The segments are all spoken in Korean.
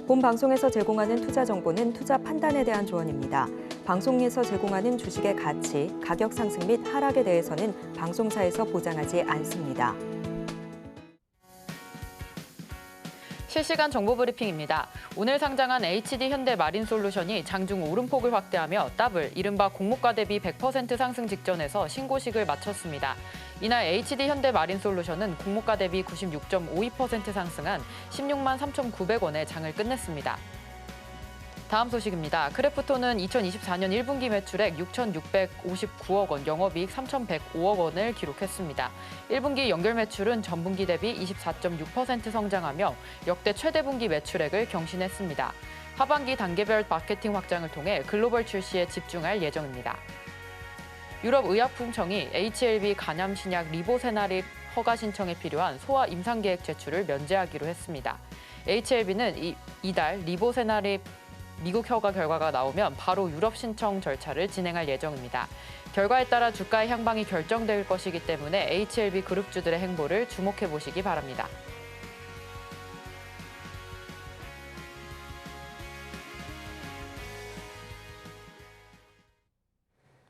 본 방송에서 제공하는 투자 정보는 투자 판단에 대한 조언입니다. 방송에서 제공하는 주식의 가치, 가격 상승 및 하락에 대해서는 방송사에서 보장하지 않습니다. 실시간 정보 브리핑입니다. 오늘 상장한 HD 현대마린솔루션이 장중 오름폭을 확대하며 더블, 이른바 공모가 대비 100% 상승 직전에서 신고식을 마쳤습니다. 이날 HD 현대마린솔루션은 공모가 대비 96.52% 상승한 16만 3,900원에 장을 끝냈습니다. 다음 소식입니다. 크래프톤은 2024년 1분기 매출액 6,659억 원, 영업이익 3,105억 원을 기록했습니다. 1분기 연결 매출은 전분기 대비 24.6% 성장하며 역대 최대 분기 매출액을 경신했습니다. 하반기 단계별 마케팅 확장을 통해 글로벌 출시에 집중할 예정입니다. 유럽의약품청이 HLB 간암 신약 리보세나립 허가 신청에 필요한 소아 임상 계획 제출을 면제하기로 했습니다. HLB는 이달 리보세나립 미국 허가 결과가 나오면 바로 유럽 신청 절차를 진행할 예정입니다. 결과에 따라 주가의 향방이 결정될 것이기 때문에 HLB 그룹주들의 행보를 주목해 보시기 바랍니다.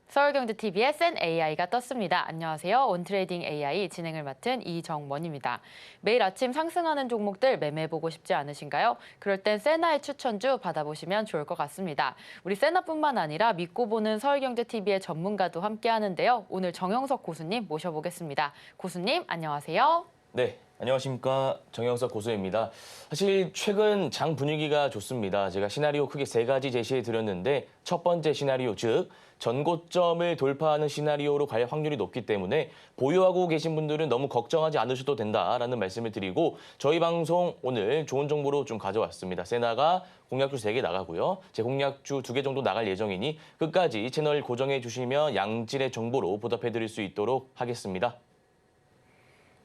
서울경제TV의 센 AI가 떴습니다. 안녕하세요. 온트레이딩 AI 진행을 맡은 이정원입니다. 매일 아침 상승하는 종목들 매매해보고 싶지 않으신가요? 그럴 땐 세나의 추천주 받아보시면 좋을 것 같습니다. 우리 세나뿐만 아니라 믿고 보는 서울경제TV의 전문가도 함께하는데요. 오늘 정영석 고수님 모셔보겠습니다. 고수님, 안녕하세요. 네, 안녕하십니까. 정영석 고수입니다. 사실 최근 장 분위기가 좋습니다. 제가 시나리오 크게 3가지 제시해 드렸는데 첫 번째 시나리오, 즉 전고점을 돌파하는 시나리오로 갈 확률이 높기 때문에 보유하고 계신 분들은 너무 걱정하지 않으셔도 된다라는 말씀을 드리고 저희 방송 오늘 좋은 정보로 좀 가져왔습니다. 세나가 공략주 3개 나가고요. 제 공략주 2개 정도 나갈 예정이니 끝까지 채널 고정해 주시면 양질의 정보로 보답해 드릴 수 있도록 하겠습니다.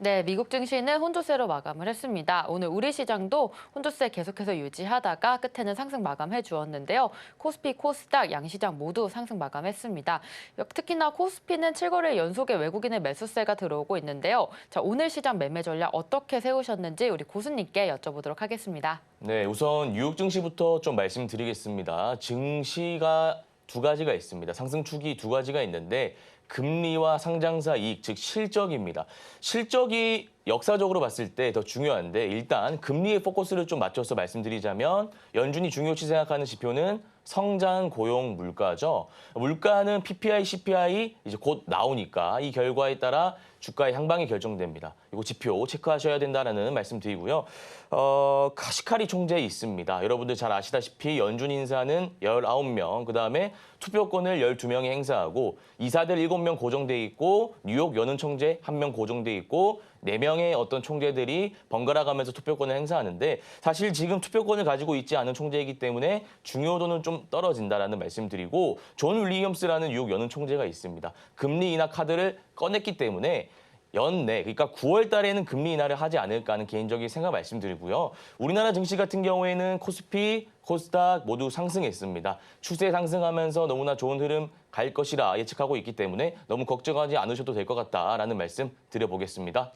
네, 미국 증시는 혼조세로 마감을 했습니다. 오늘 우리 시장도 혼조세 계속해서 유지하다가 끝에는 상승 마감해 주었는데요. 코스피, 코스닥, 양시장 모두 상승 마감했습니다. 특히나 코스피는 7거래일 연속에 외국인의 매수세가 들어오고 있는데요. 자, 오늘 시장 매매 전략 어떻게 세우셨는지 우리 고수님께 여쭤보도록 하겠습니다. 네, 우선 뉴욕 증시부터 좀 말씀드리겠습니다. 증시가 2가지가 있습니다. 상승축이 2가지가 있는데 금리와 상장사 이익, 즉 실적입니다. 실적이 역사적으로 봤을 때 더 중요한데 일단 금리에 포커스를 좀 맞춰서 말씀드리자면 연준이 중요시 생각하는 지표는 성장, 고용, 물가죠. 물가는 PPI, CPI 이제 곧 나오니까 이 결과에 따라 주가의 향방이 결정됩니다. 이거 지표 체크하셔야 된다는 말씀드리고요. 카시카리 총재 있습니다. 여러분들 잘 아시다시피 연준 인사는 19명, 그다음에 투표권을 12명이 행사하고 이사들 7명 고정돼 있고 뉴욕 연은 총재 1명 고정돼 있고 4명의 어떤 총재들이 번갈아 가면서 투표권을 행사하는데 사실 지금 투표권을 가지고 있지 않은 총재이기 때문에 중요도는 좀 떨어진다라는 말씀드리고 존 윌리엄스라는 뉴욕 연은 총재가 있습니다. 금리 인하 카드를 꺼냈기 때문에 연내, 그러니까 9월 달에는 금리 인하를 하지 않을까 하는 개인적인 생각 말씀드리고요. 우리나라 증시 같은 경우에는 코스피, 코스닥 모두 상승했습니다. 추세 상승하면서 너무나 좋은 흐름 갈 것이라 예측하고 있기 때문에 너무 걱정하지 않으셔도 될 것 같다라는 말씀 드려보겠습니다.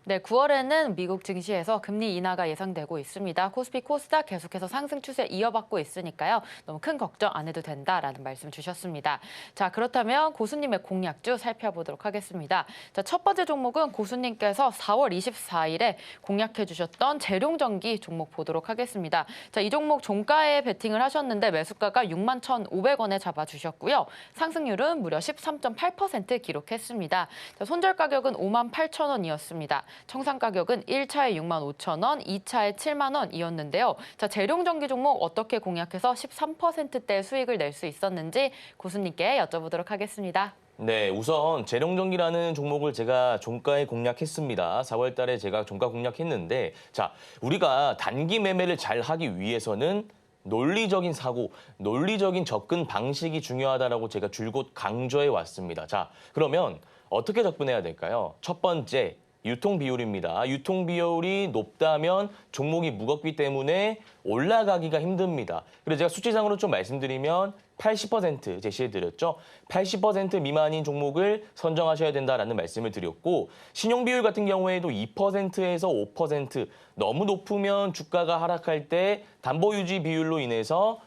네, 9월에는 미국 증시에서 금리 인하가 예상되고 있습니다. 코스피, 코스닥 계속해서 상승 추세 이어받고 있으니까요. 너무 큰 걱정 안 해도 된다라는 말씀 주셨습니다. 자, 그렇다면 고수님의 공략주 살펴보도록 하겠습니다. 자, 첫 번째 종목은 고수님께서 4월 24일에 공략해 주셨던 재룡전기 종목 보도록 하겠습니다. 자, 이 종목 종가에 베팅을 하셨는데 매수가가 61,500원에 잡아주셨고요. 상승률은 무려 13.8% 기록했습니다. 자, 손절 가격은 58,000원이었습니다. 청산 가격은 1차에 65,000원, 2차에 70,000원이었는데요. 자, 재룡전기 종목 어떻게 공략해서 13%대 수익을 낼 수 있었는지 고수님께 여쭤보도록 하겠습니다. 네, 우선 재룡전기라는 종목을 제가 종가에 공략했습니다. 4월 달에 제가 종가 공략했는데 자, 우리가 단기 매매를 잘 하기 위해서는 논리적인 사고, 논리적인 접근 방식이 중요하다라고 제가 줄곧 강조해 왔습니다. 자, 그러면 어떻게 접근해야 될까요? 첫 번째, 유통 비율입니다. 유통 비율이 높다면 종목이 무겁기 때문에 올라가기가 힘듭니다. 그래서 제가 수치상으로 좀 말씀드리면 80% 제시해드렸죠. 80% 미만인 종목을 선정하셔야 된다라는 말씀을 드렸고 신용 비율 같은 경우에도 2%에서 5% 너무 높으면 주가가 하락할 때 담보 유지 비율로 인해서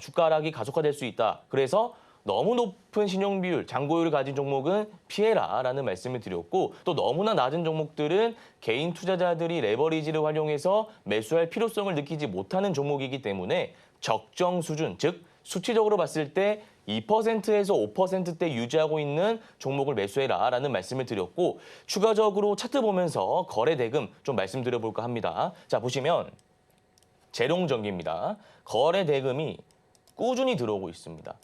주가 하락이 가속화될 수 있다. 그래서 너무 높은 신용 비율, 잔고율을 가진 종목은 피해라라는 말씀을 드렸고 또 너무나 낮은 종목들은 개인 투자자들이 레버리지를 활용해서 매수할 필요성을 느끼지 못하는 종목이기 때문에 적정 수준, 즉 수치적으로 봤을 때 2%에서 5%대 유지하고 있는 종목을 매수해라라는 말씀을 드렸고 추가적으로 차트 보면서 거래 대금 좀 말씀드려볼까 합니다. 자, 보시면 재룡전기입니다. 거래 대금이 꾸준히 들어오고 있습니다.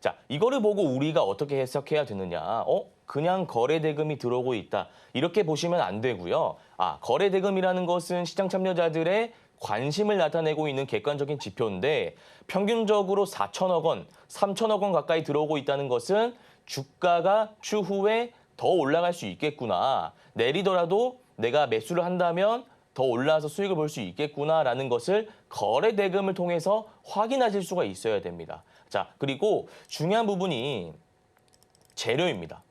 자, 이거를 보고 우리가 어떻게 해석해야 되느냐? 그냥 거래 대금이 들어오고 있다. 이렇게 보시면 안 되고요. 거래 대금이라는 것은 시장 참여자들의 관심을 나타내고 있는 객관적인 지표인데 평균적으로 4천억 원, 3천억 원 가까이 들어오고 있다는 것은 주가가 추후에 더 올라갈 수 있겠구나. 내리더라도 내가 매수를 한다면 더 올라와서 수익을 볼 수 있겠구나라는 것을 거래 대금을 통해서 확인하실 수가 있어야 됩니다. 자, 그리고 중요한 부분이 재료입니다.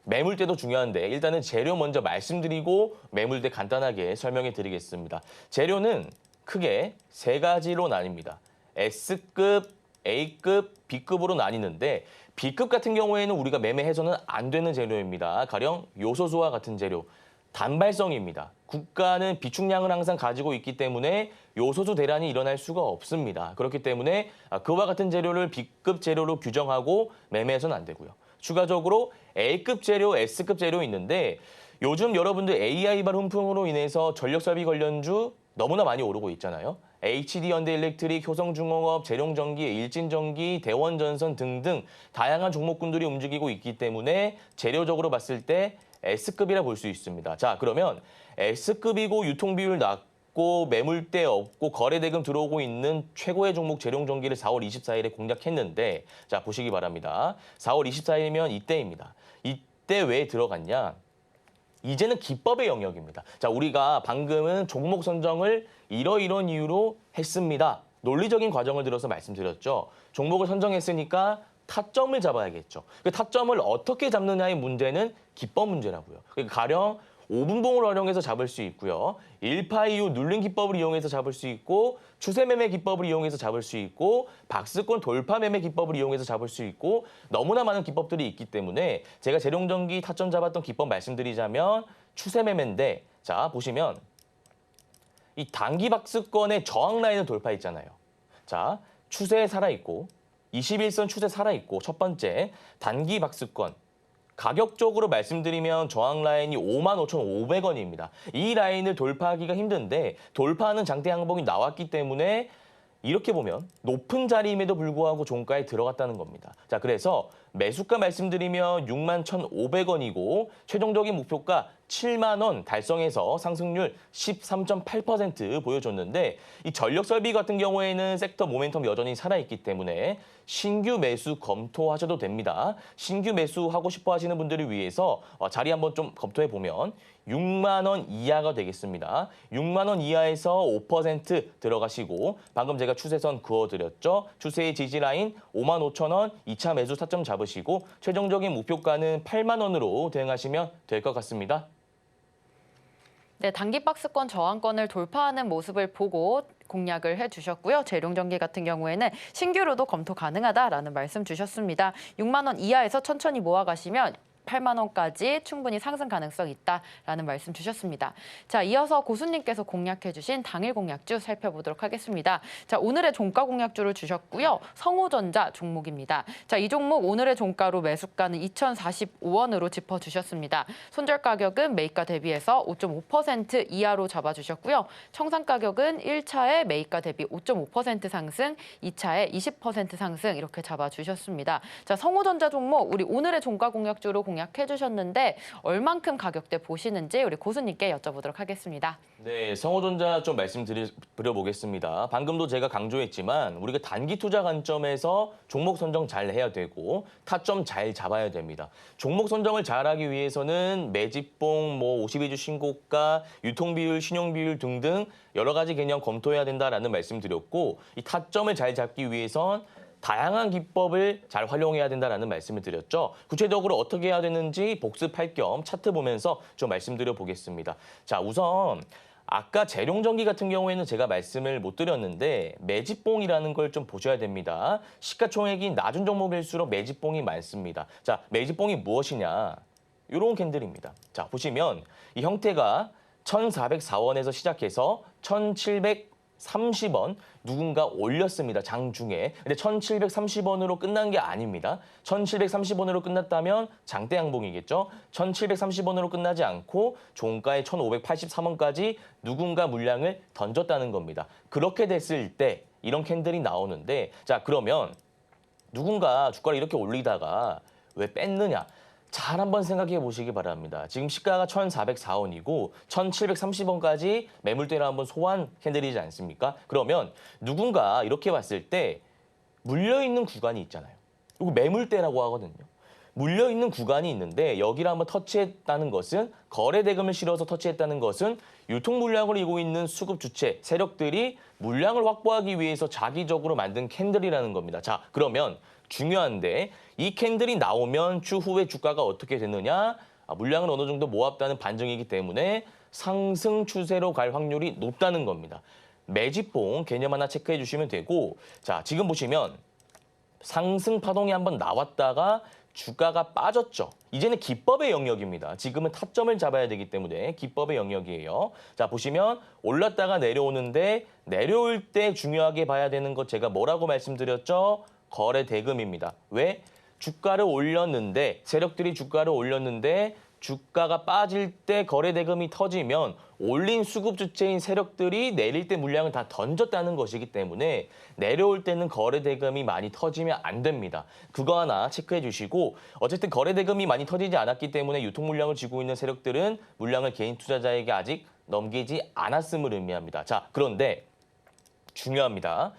매물대도 중요한데 일단은 재료 먼저 말씀드리고 매물대 간단하게 설명해 드리겠습니다. 재료는 크게 세 가지로 나뉩니다. S급, A급, B급으로 나뉘는데 B급 같은 경우에는 우리가 매매해서는 안 되는 재료입니다. 가령 요소수와 같은 재료. 단발성입니다. 국가는 비축량을 항상 가지고 있기 때문에 요소수 대란이 일어날 수가 없습니다. 그렇기 때문에 그와 같은 재료를 B급 재료로 규정하고 매매해서는 안 되고요. 추가적으로 A급 재료, S급 재료 있는데 요즘 여러분들 AI 발 훈풍으로 인해서 전력설비 관련주 너무나 많이 오르고 있잖아요. HD 현대일렉트릭, 효성중공업, 재룡전기, 일진전기, 대원전선 등등 다양한 종목군들이 움직이고 있기 때문에 재료적으로 봤을 때 S급이라 볼 수 있습니다. 자, 그러면 S급이고 유통비율 낮고 매물대 없고 거래대금 들어오고 있는 최고의 종목 재룡전기를 4월 24일에 공략했는데 자, 보시기 바랍니다. 4월 24일이면 이때입니다. 이때 왜 들어갔냐? 이제는 기법의 영역입니다. 자, 우리가 방금은 종목 선정을 이러이런 이유로 했습니다. 논리적인 과정을 들어서 말씀드렸죠. 종목을 선정했으니까 타점을 잡아야겠죠. 그 타점을 어떻게 잡느냐의 문제는 기법 문제라고요. 그러니까 가령 5분봉을 활용해서 잡을 수 있고요. 1파 이후 눌린 기법을 이용해서 잡을 수 있고 추세 매매 기법을 이용해서 잡을 수 있고 박스권 돌파 매매 기법을 이용해서 잡을 수 있고 너무나 많은 기법들이 있기 때문에 제가 재룡전기 타점 잡았던 기법 말씀드리자면 추세 매매인데 자, 보시면 이 단기 박스권의 저항 라인을 돌파했잖아요. 자, 추세 살아있고 21선 추세 살아있고 첫 번째 단기 박스권 가격적으로 말씀드리면 저항 라인이 55,500원입니다. 이 라인을 돌파하기가 힘든데 돌파하는 장대 항복이 나왔기 때문에 이렇게 보면 높은 자리임에도 불구하고 종가에 들어갔다는 겁니다. 자, 그래서 매수가 말씀드리면 61,500원이고 최종적인 목표가 7만 원 달성해서 상승률 13.8% 보여줬는데 이 전력 설비 같은 경우에는 섹터 모멘텀 여전히 살아있기 때문에 신규 매수 검토하셔도 됩니다. 신규 매수하고 싶어 하시는 분들을 위해서 자리 한번 좀 검토해 보면 6만 원 이하가 되겠습니다. 6만 원 이하에서 5% 들어가시고 방금 제가 추세선 그어드렸죠. 추세의 지지라인 5만 5천 원 2차 매수 타점 잡으시고 최종적인 목표가는 8만 원으로 대응하시면 될 것 같습니다. 네, 단기 박스권 저항권을 돌파하는 모습을 보고 공략을 해주셨고요. 재룡전기 같은 경우에는 신규로도 검토 가능하다라는 말씀 주셨습니다. 6만 원 이하에서 천천히 모아가시면 8만 원까지 충분히 상승 가능성 있다라는 말씀 주셨습니다. 자, 이어서 고수님께서 공략해 주신 당일 공략주 살펴보도록 하겠습니다. 자, 오늘의 종가 공략주를 주셨고요. 성호전자 종목입니다. 자, 이 종목 오늘의 종가로 매수가는 2,045원으로 짚어주셨습니다. 손절 가격은 매입가 대비해서 5.5% 이하로 잡아주셨고요. 청산 가격은 1차에 매입가 대비 5.5% 상승, 2차에 20% 상승 이렇게 잡아주셨습니다. 자, 성호전자 종목 우리 오늘의 종가 공략주로 공략해 주셨는데 얼만큼 가격대 보시는지 우리 고수님께 여쭤보도록 하겠습니다. 네, 성호전자 좀 말씀드려보겠습니다. 방금도 제가 강조했지만 우리가 단기 투자 관점에서 종목 선정 잘 해야 되고 타점 잘 잡아야 됩니다. 종목 선정을 잘하기 위해서는 매집봉, 52주 신고가, 유통비율, 신용비율 등등 여러 가지 개념 검토해야 된다라는 말씀드렸고 이 타점을 잘 잡기 위해선 다양한 기법을 잘 활용해야 된다는 말씀을 드렸죠. 구체적으로 어떻게 해야 되는지 복습할 겸 차트 보면서 좀 말씀드려 보겠습니다. 자, 우선 아까 재룡전기 같은 경우에는 제가 말씀을 못 드렸는데 매집봉이라는 걸 좀 보셔야 됩니다. 시가총액이 낮은 종목일수록 매집봉이 많습니다. 자, 매집봉이 무엇이냐? 이런 캔들입니다. 자, 보시면 이 형태가 1,404원에서 시작해서 1,730원 누군가 올렸습니다. 장중에. 근데 1,730원으로 끝난 게 아닙니다. 1,730원으로 끝났다면 장대 양봉이겠죠. 1,730원으로 끝나지 않고 종가의 1,583원까지 누군가 물량을 던졌다는 겁니다. 그렇게 됐을 때 이런 캔들이 나오는데 자, 그러면 누군가 주가를 이렇게 올리다가 왜 뺐느냐? 잘 한번 생각해 보시기 바랍니다. 지금 시가가 1,404원이고 1,730원까지 매물대를 한번 소환 캔들이지 않습니까? 그러면 누군가 이렇게 봤을 때 물려있는 구간이 있잖아요. 이거 매물대라고 하거든요. 물려있는 구간이 있는데 여기를 한번 터치했다는 것은 거래 대금을 실어서 터치했다는 것은 유통 물량을 이고 있는 수급 주체 세력들이 물량을 확보하기 위해서 자기적으로 만든 캔들이라는 겁니다. 자, 그러면 중요한데 이 캔들이 나오면 추후에 주가가 어떻게 되느냐? 물량을 어느 정도 모았다는 반증이기 때문에 상승 추세로 갈 확률이 높다는 겁니다. 매집봉 개념 하나 체크해 주시면 되고 자, 지금 보시면 상승 파동이 한번 나왔다가 주가가 빠졌죠. 이제는 기법의 영역입니다. 지금은 타점을 잡아야 되기 때문에 기법의 영역이에요. 자, 보시면 올랐다가 내려오는데 내려올 때 중요하게 봐야 되는 것 제가 뭐라고 말씀드렸죠? 거래 대금입니다. 왜? 주가를 올렸는데 세력들이 주가를 올렸는데 주가가 빠질 때 거래 대금이 터지면 올린 수급 주체인 세력들이 내릴 때 물량을 다 던졌다는 것이기 때문에 내려올 때는 거래 대금이 많이 터지면 안 됩니다. 그거 하나 체크해 주시고 어쨌든 거래 대금이 많이 터지지 않았기 때문에 유통 물량을 쥐고 있는 세력들은 물량을 개인 투자자에게 아직 넘기지 않았음을 의미합니다. 자, 그런데 중요합니다.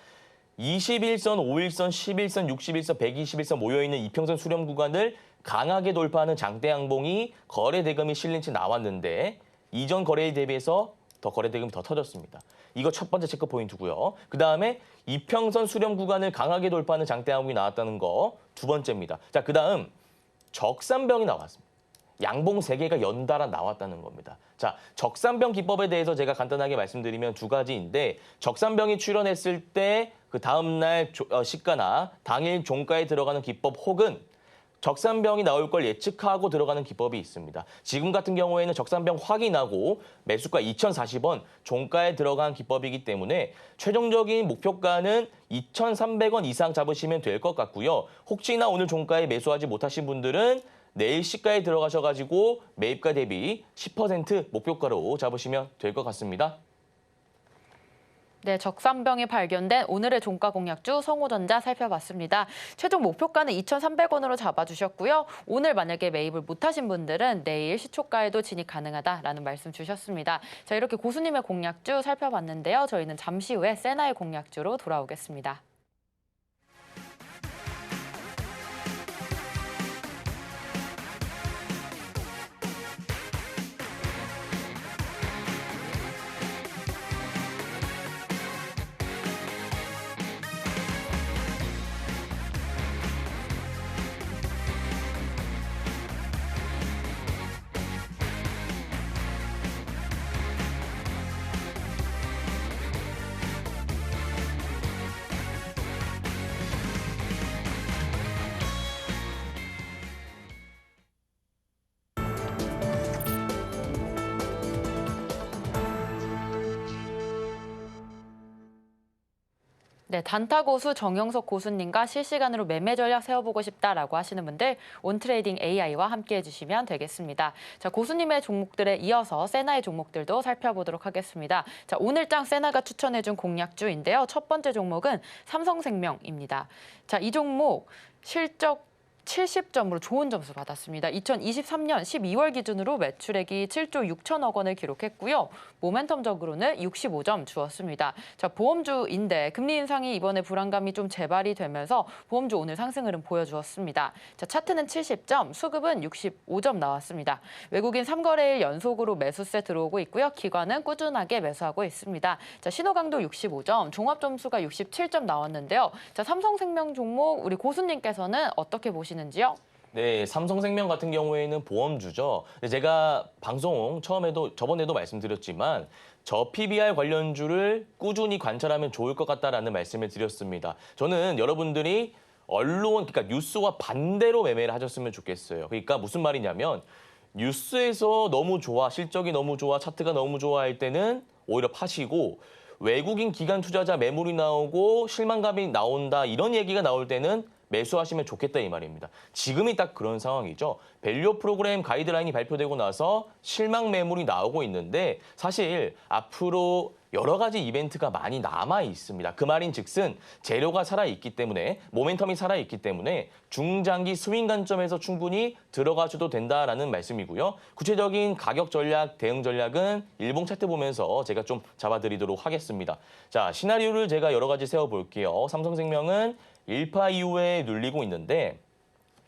21선, 5일선, 11선, 61선, 121선 모여있는 이평선 수렴 구간을 강하게 돌파하는 장대 양봉이 거래 대금이 실린 채 나왔는데 이전 거래에 대비해서 더 거래 대금이 더 터졌습니다. 이거 첫 번째 체크 포인트고요. 그다음에 이평선 수렴 구간을 강하게 돌파하는 장대 양봉이 나왔다는 거 두 번째입니다. 자, 그다음 적산병이 나왔습니다. 양봉 3개가 연달아 나왔다는 겁니다. 자, 적산병 기법에 대해서 제가 간단하게 말씀드리면 두 가지인데 적산병이 출현했을 때 그 다음날 시가나 당일 종가에 들어가는 기법 혹은 적산병이 나올 걸 예측하고 들어가는 기법이 있습니다. 지금 같은 경우에는 적산병 확인하고 매수가 2,040원 종가에 들어간 기법이기 때문에 최종적인 목표가는 2,300원 이상 잡으시면 될 것 같고요. 혹시나 오늘 종가에 매수하지 못하신 분들은 내일 시가에 들어가셔가지고 매입가 대비 10% 목표가로 잡으시면 될 것 같습니다. 네, 적산병이 발견된 오늘의 종가 공략주 성호전자 살펴봤습니다. 최종 목표가는 2,300원으로 잡아주셨고요. 오늘 만약에 매입을 못하신 분들은 내일 시초가에도 진입 가능하다라는 말씀 주셨습니다. 자, 이렇게 고수님의 공략주 살펴봤는데요. 저희는 잠시 후에 세나의 공략주로 돌아오겠습니다. 네, 단타 고수 정영석 고수님과 실시간으로 매매 전략 세워보고 싶다라고 하시는 분들 온트레이딩 AI와 함께 해주시면 되겠습니다. 자, 고수님의 종목들에 이어서 세나의 종목들도 살펴보도록 하겠습니다. 자, 오늘장 세나가 추천해준 공략주인데요. 첫 번째 종목은 삼성생명입니다. 자, 이 종목 실적 70점으로 좋은 점수 받았습니다. 2023년 12월 기준으로 매출액이 7조 6천억 원을 기록했고요. 모멘텀적으로는 65점 주었습니다. 자, 보험주인데 금리 인상이 이번에 불안감이 좀 재발이 되면서 보험주 오늘 상승 흐름 보여주었습니다. 자, 차트는 70점, 수급은 65점 나왔습니다. 외국인 3거래일 연속으로 매수세 들어오고 있고요. 기관은 꾸준하게 매수하고 있습니다. 자, 신호강도 65점, 종합점수가 67점 나왔는데요. 자, 삼성생명 종목 우리 고수님께서는 어떻게 보시는지요? 네, 삼성생명 같은 경우에는 보험주죠. 근데 제가 방송 저번에도 말씀드렸지만 저 PBR 관련주를 꾸준히 관찰하면 좋을 것 같다라는 말씀을 드렸습니다. 저는 여러분들이 언론, 그러니까 뉴스와 반대로 매매를 하셨으면 좋겠어요. 그러니까 무슨 말이냐면 뉴스에서 너무 좋아, 실적이 너무 좋아, 차트가 너무 좋아 할 때는 오히려 파시고 외국인 기관 투자자 매물이 나오고 실망감이 나온다 이런 얘기가 나올 때는 매수하시면 좋겠다 이 말입니다. 지금이 딱 그런 상황이죠. 밸류 프로그램 가이드라인이 발표되고 나서 실망 매물이 나오고 있는데 사실 앞으로 여러 가지 이벤트가 많이 남아 있습니다. 그 말인즉슨 재료가 살아있기 때문에 모멘텀이 살아있기 때문에 중장기 스윙 관점에서 충분히 들어가셔도 된다라는 말씀이고요. 구체적인 가격 전략, 대응 전략은 일봉 차트 보면서 제가 좀 잡아드리도록 하겠습니다. 자, 시나리오를 제가 여러 가지 세워볼게요. 삼성생명은 1파 이후에 눌리고 있는데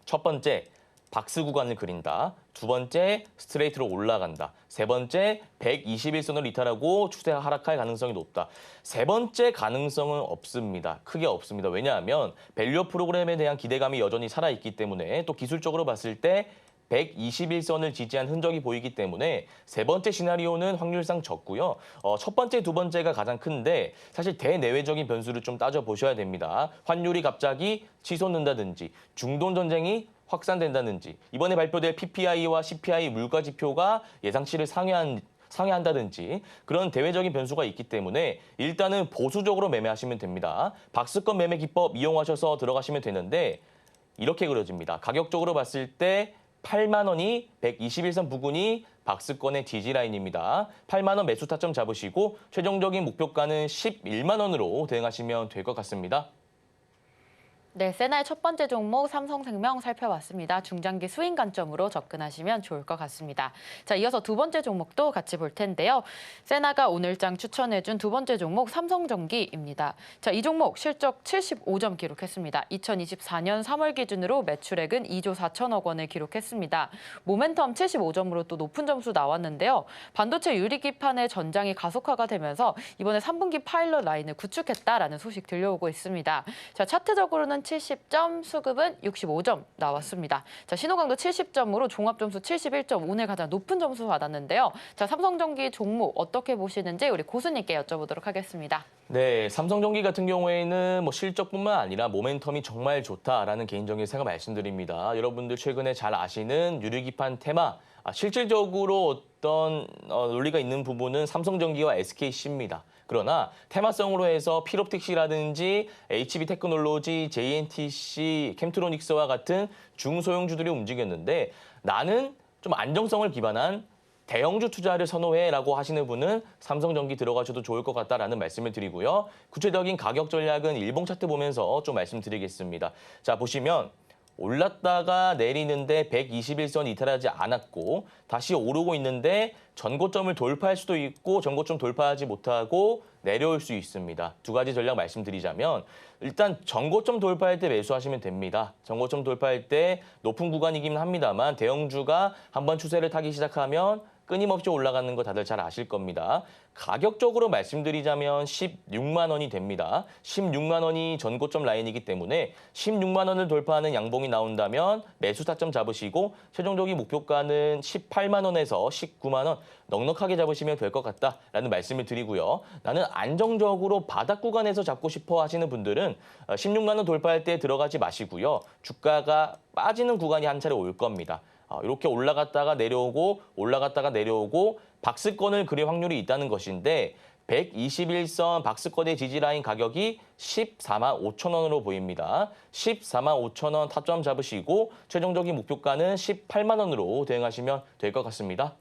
첫 번째, 박스 구간을 그린다. 두 번째, 스트레이트로 올라간다. 세 번째, 121선을 이탈하고 추세가 하락할 가능성이 높다. 세 번째 가능성은 없습니다. 크게 없습니다. 왜냐하면 밸류 프로그램에 대한 기대감이 여전히 살아있기 때문에 또 기술적으로 봤을 때 121선을 지지한 흔적이 보이기 때문에 세 번째 시나리오는 확률상 적고요. 첫 번째, 두 번째가 가장 큰데 사실 대내외적인 변수를 좀 따져보셔야 됩니다. 환율이 갑자기 치솟는다든지 중동 전쟁이 확산된다든지 이번에 발표될 PPI와 CPI 물가 지표가 예상치를 상회한다든지 그런 대외적인 변수가 있기 때문에 일단은 보수적으로 매매하시면 됩니다. 박스권 매매 기법 이용하셔서 들어가시면 되는데 이렇게 그려집니다. 가격적으로 봤을 때 8만 원이 121선 부근이 박스권의 지지라인입니다. 8만 원 매수 타점 잡으시고 최종적인 목표가는 11만 원으로 대응하시면 될 것 같습니다. 네, 세나의 첫 번째 종목 삼성생명 살펴봤습니다. 중장기 스윙 관점으로 접근하시면 좋을 것 같습니다. 자, 이어서 두 번째 종목도 같이 볼 텐데요. 세나가 오늘장 추천해준 두 번째 종목 삼성전기입니다. 자, 이 종목 실적 75점 기록했습니다. 2024년 3월 기준으로 매출액은 2조 4천억 원을 기록했습니다. 모멘텀 75점으로 또 높은 점수 나왔는데요. 반도체 유리기판의 전장이 가속화가 되면서 이번에 3분기 파일럿 라인을 구축했다라는 소식 들려오고 있습니다. 자, 차트적으로는 70점, 수급은 65점 나왔습니다. 자, 신호강도 70점으로 종합점수 71점, 오늘 가장 높은 점수 받았는데요. 자, 삼성전기 종목 어떻게 보시는지 우리 고수님께 여쭤보도록 하겠습니다. 네, 삼성전기 같은 경우에는 실적뿐만 아니라 모멘텀이 정말 좋다라는 개인적인 생각 말씀드립니다. 여러분들 최근에 잘 아시는 유리기판 테마, 실질적으로 어떤 논리가 있는 부분은 삼성전기와 SKC입니다. 그러나 테마성으로 해서 필옵틱시라든지 HB테크놀로지, JNTC, 캠트로닉스와 같은 중소형주들이 움직였는데 나는 좀 안정성을 기반한 대형주 투자를 선호해라고 하시는 분은 삼성전기 들어가셔도 좋을 것 같다라는 말씀을 드리고요. 구체적인 가격 전략은 일봉 차트 보면서 좀 말씀드리겠습니다. 자, 보시면 올랐다가 내리는데 121선 이탈하지 않았고 다시 오르고 있는데 전고점을 돌파할 수도 있고 전고점 돌파하지 못하고 내려올 수 있습니다. 두 가지 전략 말씀드리자면 일단 전고점 돌파할 때 매수하시면 됩니다. 전고점 돌파할 때 높은 구간이긴 합니다만 대형주가 한번 추세를 타기 시작하면 끊임없이 올라가는 거 다들 잘 아실 겁니다. 가격적으로 말씀드리자면 16만 원이 됩니다. 16만 원이 전고점 라인이기 때문에 16만 원을 돌파하는 양봉이 나온다면 매수 타점 잡으시고 최종적인 목표가는 18만 원에서 19만 원 넉넉하게 잡으시면 될 것 같다라는 말씀을 드리고요. 나는 안정적으로 바닥 구간에서 잡고 싶어 하시는 분들은 16만 원 돌파할 때 들어가지 마시고요. 주가가 빠지는 구간이 한 차례 올 겁니다. 이렇게 올라갔다가 내려오고 박스권을 그릴 확률이 있다는 것인데 121선 박스권의 지지라인 가격이 14만 5천 원으로 보입니다. 14만 5천 원 타점 잡으시고 최종적인 목표가는 18만 원으로 대응하시면 될 것 같습니다.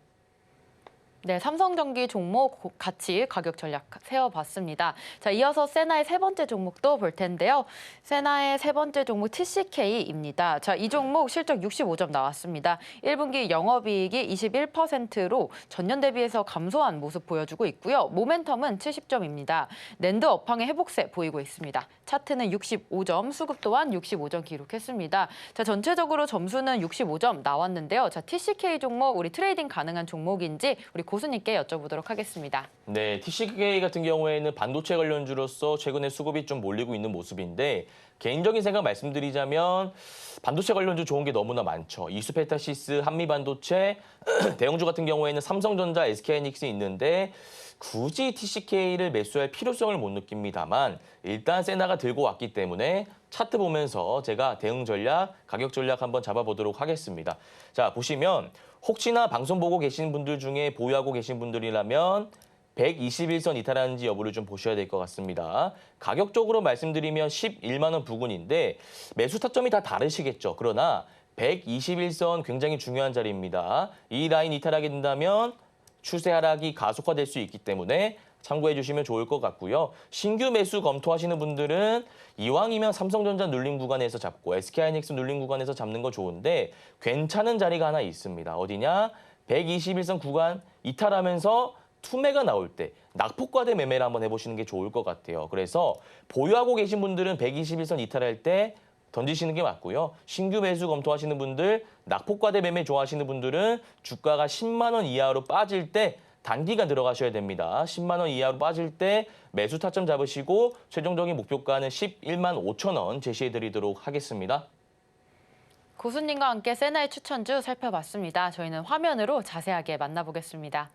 네, 삼성전기 종목 같이 가격 전략 세워봤습니다. 자, 이어서 세나의 세 번째 종목도 볼 텐데요. 세나의 세 번째 종목 TCK입니다. 자, 이 종목 실적 65점 나왔습니다. 1분기 영업이익이 21%로 전년 대비해서 감소한 모습 보여주고 있고요. 모멘텀은 70점입니다. 낸드 업황의 회복세 보이고 있습니다. 차트는 65점, 수급 또한 65점 기록했습니다. 자, 전체적으로 점수는 65점 나왔는데요. 자, TCK 종목 우리 트레이딩 가능한 종목인지 우리 고수님께 여쭤보도록 하겠습니다. 네, TCK 같은 경우에는 반도체 관련주로서 최근에 수급이 좀 몰리고 있는 모습인데 개인적인 생각 말씀드리자면 반도체 관련주 좋은 게 너무나 많죠. 이수페타시스, 한미반도체, 대형주 같은 경우에는 삼성전자, SK하이닉스 있는데 굳이 TCK를 매수할 필요성을 못 느낍니다만 일단 세나가 들고 왔기 때문에 차트 보면서 제가 대응 전략, 가격 전략 한번 잡아보도록 하겠습니다. 자, 보시면 혹시나 방송 보고 계신 분들 중에 보유하고 계신 분들이라면 121선 이탈하는지 여부를 좀 보셔야 될 것 같습니다. 가격적으로 말씀드리면 11만 원 부근인데 매수 타점이 다 다르시겠죠. 그러나 121선 굉장히 중요한 자리입니다. 이 라인 이탈하게 된다면 추세 하락이 가속화될 수 있기 때문에 참고해 주시면 좋을 것 같고요. 신규 매수 검토하시는 분들은 이왕이면 삼성전자 눌림 구간에서 잡고 SK하이닉스 눌림 구간에서 잡는 거 좋은데 괜찮은 자리가 하나 있습니다. 어디냐? 121선 구간 이탈하면서 투매가 나올 때 낙폭과대 매매를 한번 해보시는 게 좋을 것 같아요. 그래서 보유하고 계신 분들은 121선 이탈할 때 던지시는 게 맞고요. 신규 매수 검토하시는 분들, 낙폭과대 매매 좋아하시는 분들은 주가가 10만 원 이하로 빠질 때 단기간 들어가셔야 됩니다. 10만 원 이하로 빠질 때 매수 타점 잡으시고 최종적인 목표가는 11만 5천 원 제시해드리도록 하겠습니다. 고수님과 함께 세나의 추천주 살펴봤습니다. 저희는 화면으로 자세하게 만나보겠습니다.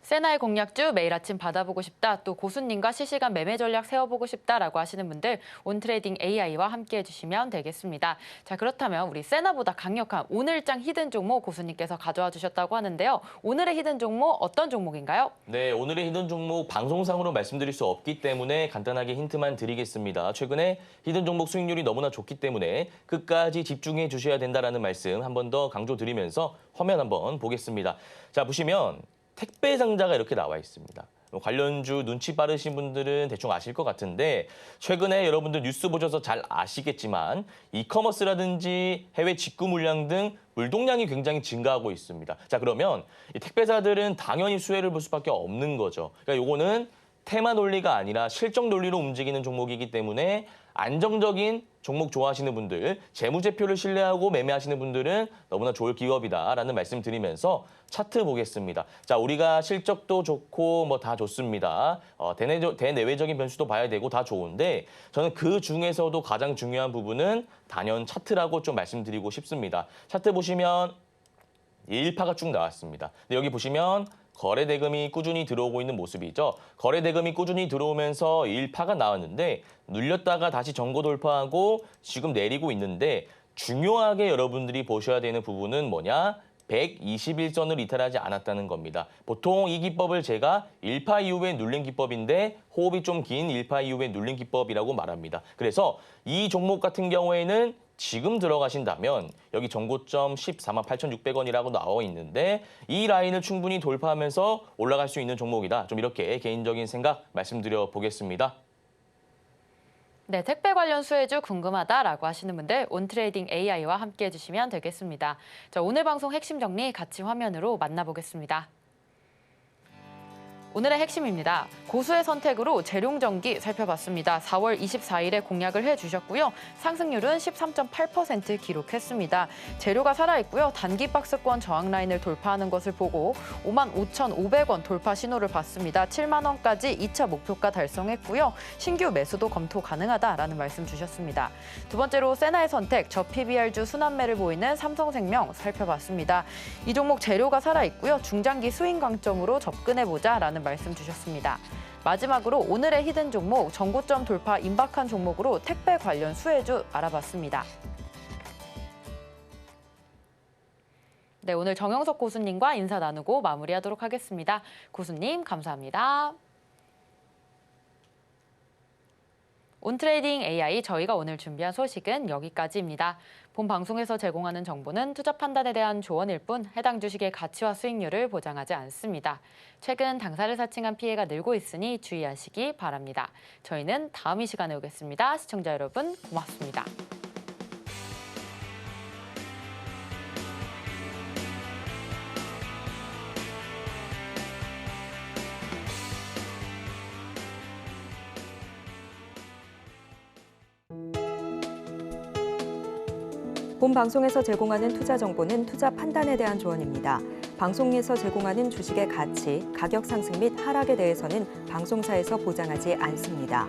세나의 공략주 매일 아침 받아보고 싶다. 또 고수님과 실시간 매매 전략 세워보고 싶다라고 하시는 분들 온트레이딩 AI와 함께 해주시면 되겠습니다. 자, 그렇다면 우리 세나보다 강력한 오늘장 히든 종목 고수님께서 가져와 주셨다고 하는데요. 오늘의 히든 종목 어떤 종목인가요? 네, 오늘의 히든 종목 방송상으로 말씀드릴 수 없기 때문에 간단하게 힌트만 드리겠습니다. 최근에 히든 종목 수익률이 너무나 좋기 때문에 끝까지 집중해 주셔야 된다는 말씀 한 번 더 강조드리면서 화면 한번 보겠습니다. 자, 보시면 택배 상자가 이렇게 나와 있습니다. 관련주 눈치 빠르신 분들은 대충 아실 것 같은데 최근에 여러분들 뉴스 보셔서 잘 아시겠지만 이커머스라든지 해외 직구 물량 등 물동량이 굉장히 증가하고 있습니다. 자, 그러면 이 택배사들은 당연히 수혜를 볼 수밖에 없는 거죠. 그러니까 요거는 테마 논리가 아니라 실적 논리로 움직이는 종목이기 때문에 안정적인 종목 좋아하시는 분들, 재무제표를 신뢰하고 매매하시는 분들은 너무나 좋을 기업이다라는 말씀 드리면서 차트 보겠습니다. 자, 우리가 실적도 좋고 뭐 다 좋습니다. 대내외적인 변수도 봐야 되고 다 좋은데 저는 그 중에서도 가장 중요한 부분은 단연 차트라고 좀 말씀드리고 싶습니다. 차트 보시면 일파가 쭉 나왔습니다. 근데 여기 보시면 거래 대금이 꾸준히 들어오고 있는 모습이죠. 거래 대금이 꾸준히 들어오면서 일파가 나왔는데 눌렸다가 다시 전고 돌파하고 지금 내리고 있는데 중요하게 여러분들이 보셔야 되는 부분은 뭐냐? 121선을 이탈하지 않았다는 겁니다. 보통 이 기법을 제가 일파 이후에 눌린 기법인데 호흡이 좀 긴 일파 이후에 눌린 기법이라고 말합니다. 그래서 이 종목 같은 경우에는 지금 들어가신다면 여기 전고점 14만 8,600원이라고 나와 있는데 이 라인을 충분히 돌파하면서 올라갈 수 있는 종목이다. 좀 이렇게 개인적인 생각 말씀드려 보겠습니다. 네, 택배 관련 수혜주 궁금하다라고 하시는 분들 온트레이딩 AI와 함께 해주시면 되겠습니다. 자, 오늘 방송 핵심 정리 같이 화면으로 만나보겠습니다. 오늘의 핵심입니다. 고수의 선택으로 재룡전기 살펴봤습니다. 4월 24일에 공약을 해주셨고요. 상승률은 13.8% 기록했습니다. 재료가 살아있고요. 단기 박스권 저항 라인을 돌파하는 것을 보고 55,500원 돌파 신호를 봤습니다. 7만 원까지 2차 목표가 달성했고요. 신규 매수도 검토 가능하다라는 말씀 주셨습니다. 두 번째로 세나의 선택, 저PBR주 순환매를 보이는 삼성생명 살펴봤습니다. 이 종목 재료가 살아있고요. 중장기 스윙 강점으로 접근해보자라는 말씀 주셨습니다. 마지막으로 오늘의 히든 종목, 전고점 돌파 임박한 종목으로 택배 관련 수혜주 알아봤습니다. 네, 오늘 정영석 고수님과 인사 나누고 마무리하도록 하겠습니다. 고수님, 감사합니다. 온트레이딩 AI 저희가 오늘 준비한 소식은 여기까지입니다. 본 방송에서 제공하는 정보는 투자 판단에 대한 조언일 뿐 해당 주식의 가치와 수익률을 보장하지 않습니다. 최근 당사를 사칭한 피해가 늘고 있으니 주의하시기 바랍니다. 저희는 다음 이 시간에 오겠습니다. 시청자 여러분 고맙습니다. 본 방송에서 제공하는 투자 정보는 투자 판단에 대한 조언입니다. 방송에서 제공하는 주식의 가치, 가격 상승 및 하락에 대해서는 방송사에서 보장하지 않습니다.